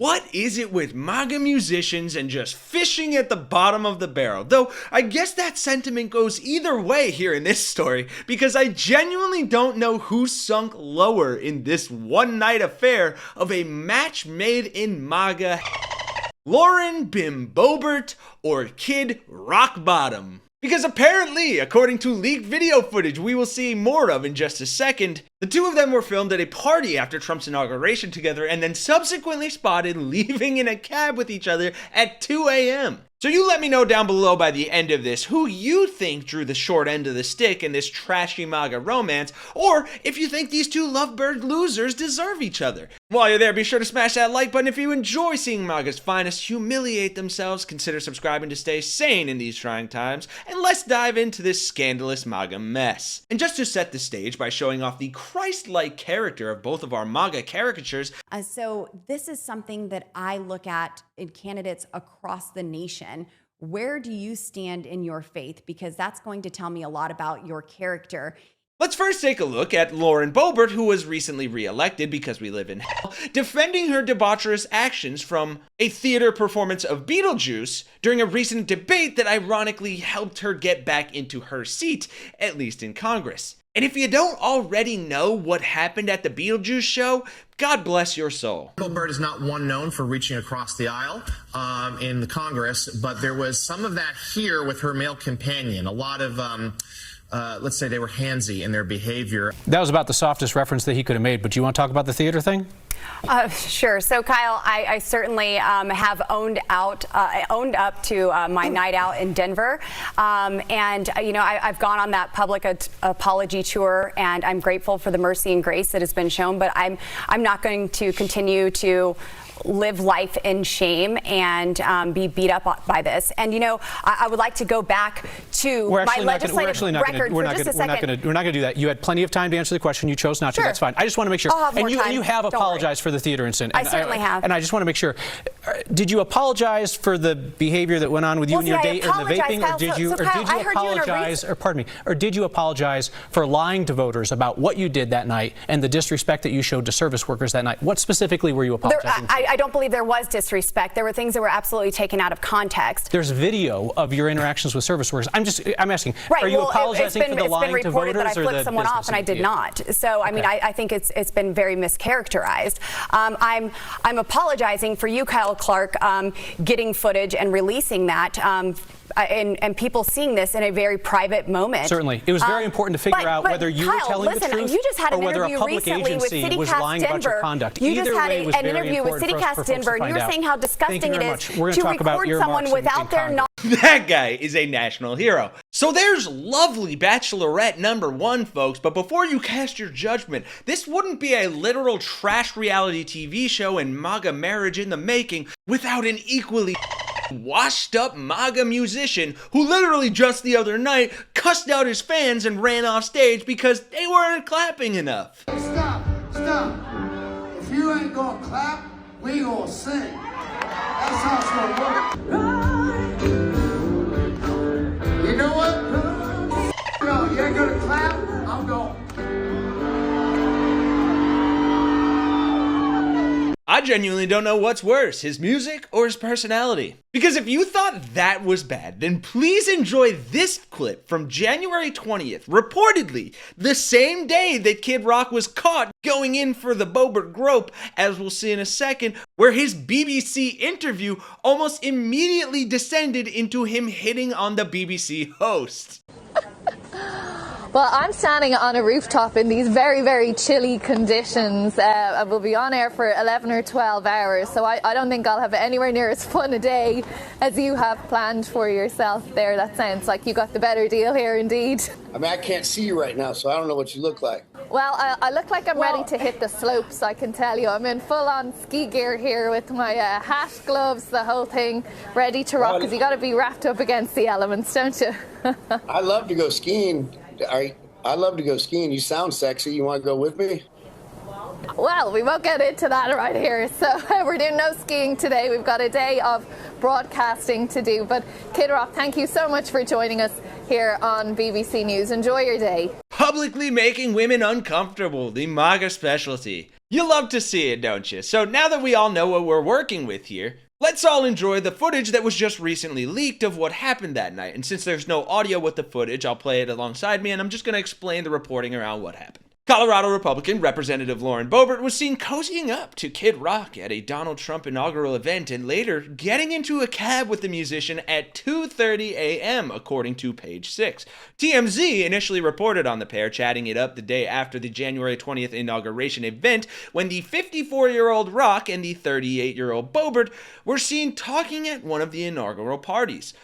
What is it with MAGA musicians and just fishing at the bottom of the barrel? Though, I guess that sentiment goes either way here in this story, because I genuinely don't know who sunk lower in this one-night affair of a match made in MAGA. Laruen Bim Boebert or Kid Rock Bottom. Because apparently, according to leaked video footage we will see more of in just a second, the two of them were filmed at a party after Trump's inauguration together and then subsequently spotted leaving in a cab with each other at 2 a.m. So you let me know down below by the end of this who you think drew the short end of the stick in this trashy MAGA romance, or if you think these two lovebird losers deserve each other. While you're there, be sure to smash that like button if you enjoy seeing MAGA's finest humiliate themselves. Consider subscribing to stay sane in these trying times, and let's dive into this scandalous MAGA mess. And just to set the stage by showing off the Christ-like character of both of our MAGA caricatures. So this is something that I look at in candidates across the nation. Where do you stand in your faith? Because that's going to tell me a lot about your character. Let's first take a look at Laruen Boebert, who was recently re-elected because we live in hell, defending her debaucherous actions from a theater performance of Beetlejuice during a recent debate that ironically helped her get back into her seat, at least in Congress. And if you don't already know what happened at the Beetlejuice show, God bless your soul. Boebert is not one known for reaching across the aisle in the Congress, but there was some of that here with her male companion. A lot of let's say they were handsy in their behavior. That was about the softest reference that he could have made, but do you want to talk about the theater thing? Sure. So, Kyle, I certainly have owned up to my night out in Denver. And, you know, I've gone on that public apology tour, and I'm grateful for the mercy and grace that has been shown. But I'm not going to continue to live life in shame and be beat up by this. And, you know, I would like to go back to my legislative record for just a second. We're not going to do that. You had plenty of time to answer the question. You chose not to. That's fine. I just want to make sure. And you have apologized for the theater incident. I certainly have. And I just want to make sure. Did you apologize for the behavior that went on with you and your date or the vaping, or did you apologize, or pardon me, or did you apologize for lying to voters about what you did that night and the disrespect that you showed to service workers that night? What specifically were you apologizing for? I don't believe there was disrespect. There were things that were absolutely taken out of context. There's video of your interactions with service workers. I'm asking, right, are you apologizing for the lying to voters, that I flipped someone off, and I did not. So, I mean, I think it's been very mischaracterized. I'm apologizing for you, Kyle Clark, getting footage and releasing that. And people seeing this in a very private moment. Certainly. It was very important to figure out whether you were telling the truth or whether a public agency was lying about your conduct. You just had an interview with CityCast Denver, and you were saying how disgusting it is to record someone without their knowledge. That guy is a national hero. So there's lovely Bachelorette #1, folks, but before you cast your judgment, this wouldn't be a literal trash reality TV show and MAGA marriage in the making without an equally washed up MAGA musician who literally just the other night cussed out his fans and ran off stage because they weren't clapping enough. Stop. If you ain't gonna clap, we gonna sing. That's how it's gonna work. You know what? No, you ain't gonna clap, I'm going. I genuinely don't know what's worse, his music or his personality. Because if you thought that was bad, then please enjoy this clip from January 20th, reportedly the same day that Kid Rock was caught going in for the Boebert grope, as we'll see in a second, where his BBC interview almost immediately descended into him hitting on the BBC host. Well, I'm standing on a rooftop in these very, very chilly conditions. I will be on air for 11 or 12 hours, so I don't think I'll have anywhere near as fun a day as you have planned for yourself there. That sounds like you got the better deal here, indeed. I mean, I can't see you right now, so I don't know what you look like. Well, I look like I'm ready to hit the slopes, I can tell you. I'm in full-on ski gear here with my hat, gloves, the whole thing, ready to rock, because you got to be wrapped up against the elements, don't you? I love to go skiing. I love to go skiing. You sound sexy. You want to go with me? Well, we won't get into that right here. So we're doing no skiing today. We've got a day of broadcasting to do. But Kid Rock, thank you so much for joining us here on BBC News. Enjoy your day. publicly making women uncomfortable, the MAGA specialty. You love to see it, don't you? So now that we all know what we're working with here, let's all enjoy the footage that was just recently leaked of what happened that night. And since there's no audio with the footage, I'll play it alongside me, and I'm just going to explain the reporting around what happened. Colorado Republican Representative Laruen Boebert was seen cozying up to Kid Rock at a Donald Trump inaugural event and later getting into a cab with the musician at 2:30 a.m., according to Page 6. TMZ initially reported on the pair chatting it up the day after the January 20th inauguration event when the 54-year-old Rock and the 38-year-old Boebert were seen talking at one of the inaugural parties.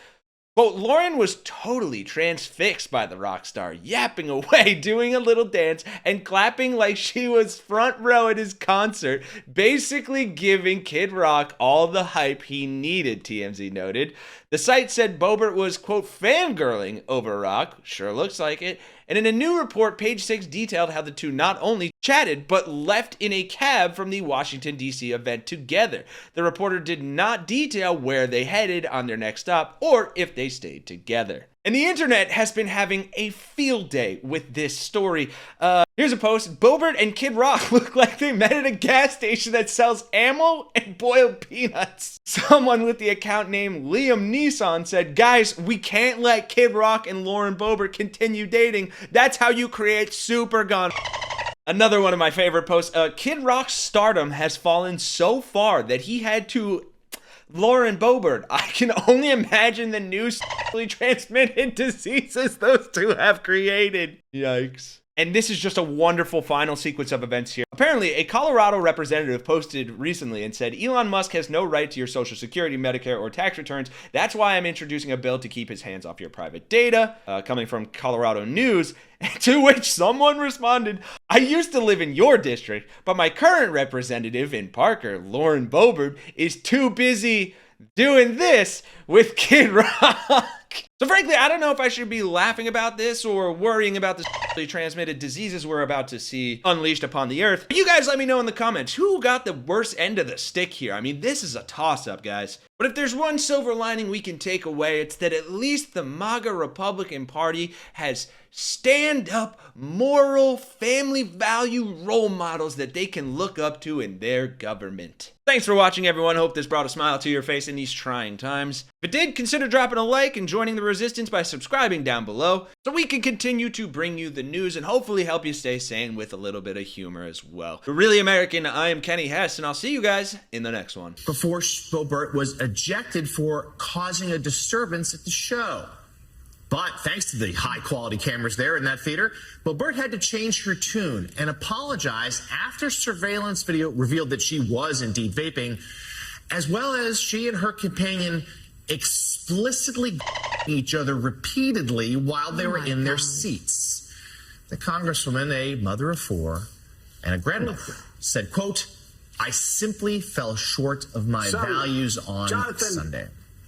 But Laruen was totally transfixed by the rock star, yapping away, doing a little dance, and clapping like she was front row at his concert, basically giving Kid Rock all the hype he needed, TMZ noted. The site said Boebert was, quote, fangirling over Rock, sure looks like it, and in a new report, Page 6 detailed how the two not only chatted, but left in a cab from the Washington, D.C. event together. The reporter did not detail where they headed on their next stop, or if they stayed together. And the internet has been having a field day with this story. Here's a post. Boebert and Kid Rock look like they met at a gas station that sells ammo and boiled peanuts. Someone with the account name Liam Neeson said, guys, we can't let Kid Rock and Laruen Boebert continue dating. That's how you create super gun. Another one of my favorite posts. Kid Rock's stardom has fallen so far that he had to Laruen Boebert. I can only imagine the new sexually transmitted diseases those two have created. Yikes. And this is just a wonderful final sequence of events here. Apparently, a Colorado representative posted recently and said, Elon Musk has no right to your Social Security, Medicare, or tax returns. That's why I'm introducing a bill to keep his hands off your private data. Coming from Colorado News, to which someone responded, I used to live in your district, but my current representative in Parker, Laruen Boebert, is too busy doing this with Kid Rock. So frankly, I don't know if I should be laughing about this or worrying about the sexually transmitted diseases we're about to see unleashed upon the earth. You guys let me know in the comments who got the worst end of the stick here. I mean, this is a toss-up, guys. But if there's one silver lining we can take away, it's that at least the MAGA Republican Party has stand-up, moral, family value role models that they can look up to in their government. Thanks for watching, everyone. Hope this brought a smile to your face in these trying times. If it did, consider dropping a like and joining the resistance by subscribing down below so we can continue to bring you the news and hopefully help you stay sane with a little bit of humor as well. For Really American, I am Kenny Hesse, and I'll see you guys in the next one. Before Boebert was ejected for causing a disturbance at the show. But thanks to the high-quality cameras there in that theater, Boebert had to change her tune and apologize after surveillance video revealed that she was indeed vaping, as well as she and her companion explicitly each other repeatedly while they were in their seats. The Congresswoman, a mother of four and a grandmother, said, quote, I simply fell short of my values on Sunday.